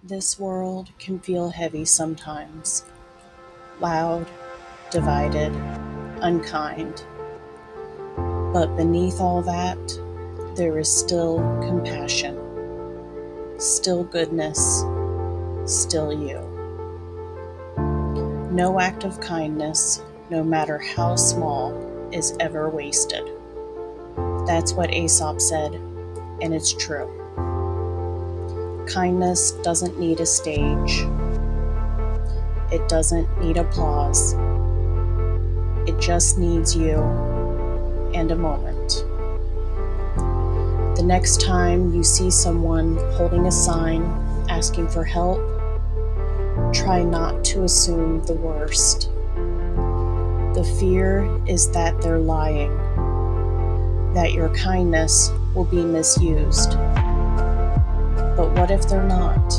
This world can feel heavy sometimes, loud, divided, unkind. But beneath all that, there is still compassion, still goodness, still you. No act of kindness, no matter how small, is ever wasted. That's what Aesop said, and it's true. Kindness doesn't need a stage. It doesn't need applause. It just needs you and a moment. The next time you see someone holding a sign asking for help, try not to assume the worst. The fear is that they're lying, that your kindness will be misused. But what if they're not?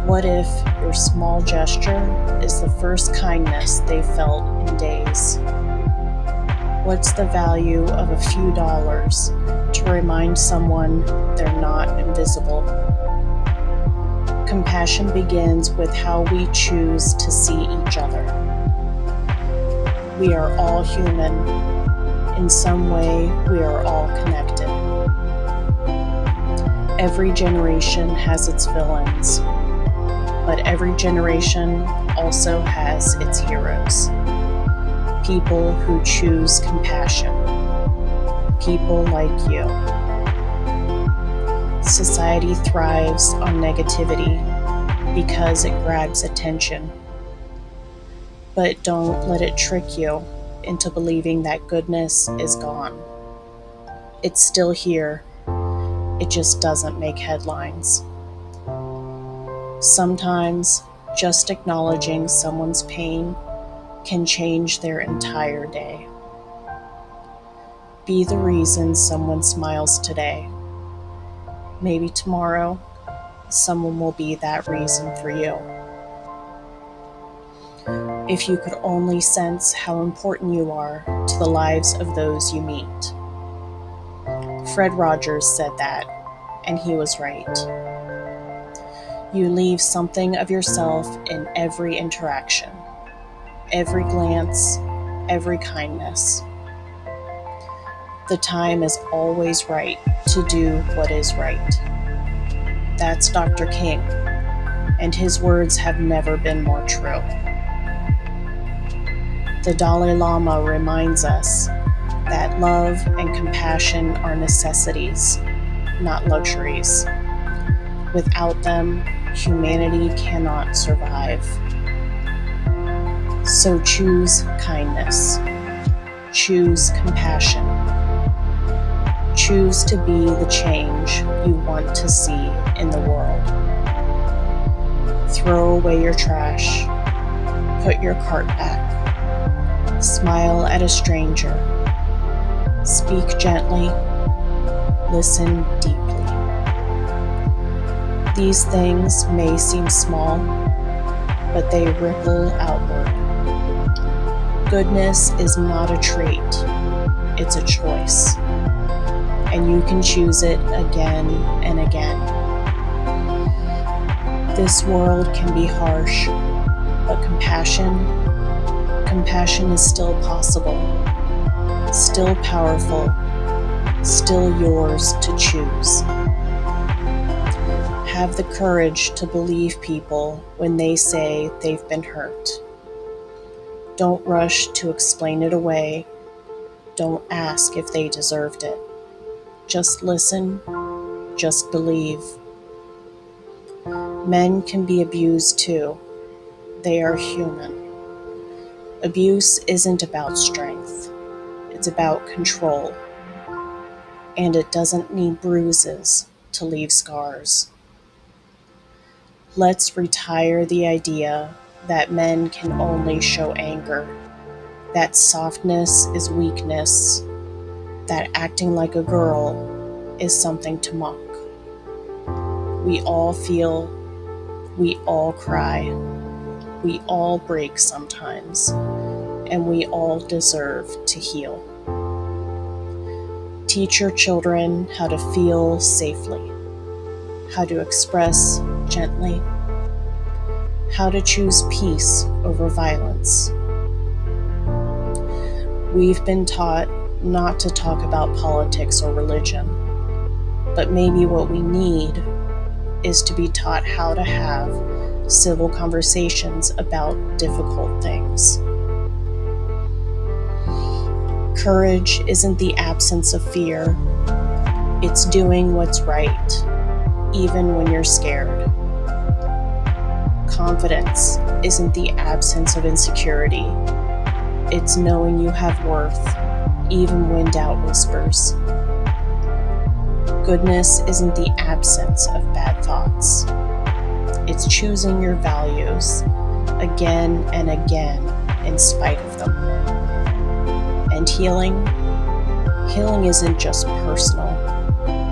What if your small gesture is the first kindness they felt in days? What's the value of a few dollars to remind someone they're not invisible? Compassion begins with how we choose to see each other. We are all human. In some way, we are all connected. Every generation has its villains, but every generation also has its heroes. People who choose compassion. People like you. Society thrives on negativity because it grabs attention. But don't let it trick you into believing that goodness is gone. It's still here. It just doesn't make headlines. Sometimes just acknowledging someone's pain can change their entire day. Be the reason someone smiles today. Maybe tomorrow, someone will be that reason for you. If you could only sense how important you are to the lives of those you meet. Fred Rogers said that, and he was right. You leave something of yourself in every interaction, every glance, every kindness. The time is always right to do what is right. That's Dr. King, and his words have never been more true. The Dalai Lama reminds us that love and compassion are necessities, not luxuries. Without them, humanity cannot survive. So choose kindness. Choose compassion. Choose to be the change you want to see in the world. Throw away your trash. Put your cart back. Smile at a stranger. Speak gently. Listen deeply. These things may seem small, but they ripple outward. Goodness is not a trait, it's a choice. And you can choose it again and again. This world can be harsh, but compassion is still possible, still powerful, still yours to choose. Have the courage to believe people when they say they've been hurt. Don't rush to explain it away. Don't ask if they deserved it. Just listen, just believe. Men can be abused too. They are human. Abuse isn't about strength. It's about control. And it doesn't need bruises to leave scars. Let's retire the idea that men can only show anger, that softness is weakness, that acting like a girl is something to mock. We all feel, we all cry, we all break sometimes, and we all deserve to heal. Teach your children how to feel safely. how to express gently, how to choose peace over violence. We've been taught not to talk about politics or religion, but maybe what we need is to be taught how to have civil conversations about difficult things. Courage isn't the absence of fear, it's doing what's right, even when you're scared. Confidence isn't the absence of insecurity, it's knowing you have worth, even when doubt whispers. Goodness isn't the absence of bad thoughts, it's choosing your values again and again in spite of them. And healing isn't just personal,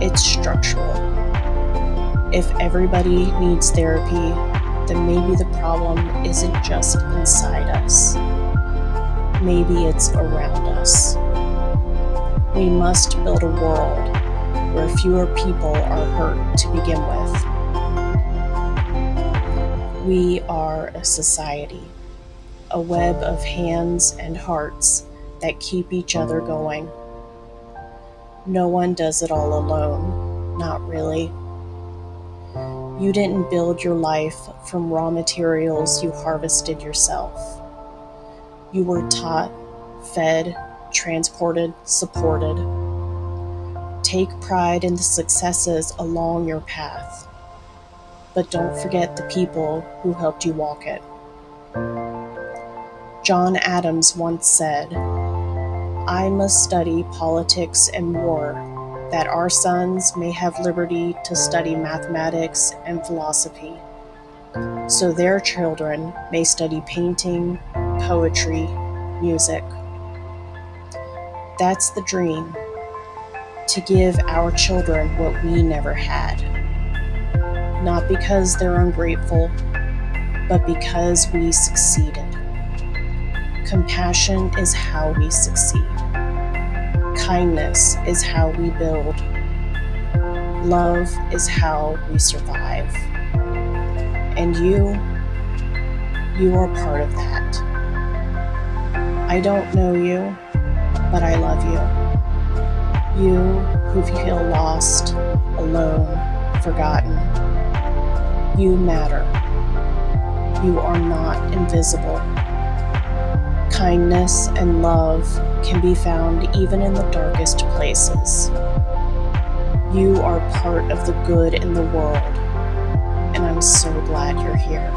it's structural. If everybody needs therapy, then maybe the problem isn't just inside us. Maybe it's around us. We must build a world where fewer people are hurt to begin with. We are a society, a web of hands and hearts that keep each other going. No one does it all alone, not really. You didn't build your life from raw materials you harvested yourself. You were taught, fed, transported, supported. Take pride in the successes along your path, but don't forget the people who helped you walk it. John Adams once said, "I must study politics and war, that our sons may have liberty to study mathematics and philosophy, so their children may study painting, poetry, music." That's the dream, to give our children what we never had. Not because they're ungrateful, but because we succeeded. Compassion is how we succeed. Kindness is how we build. Love is how we survive. And you are part of that. I don't know you, but I love you. You who feel lost, alone, forgotten. You matter. You are not invisible. Kindness and love can be found even in the darkest places. You are part of the good in the world, and I'm so glad you're here.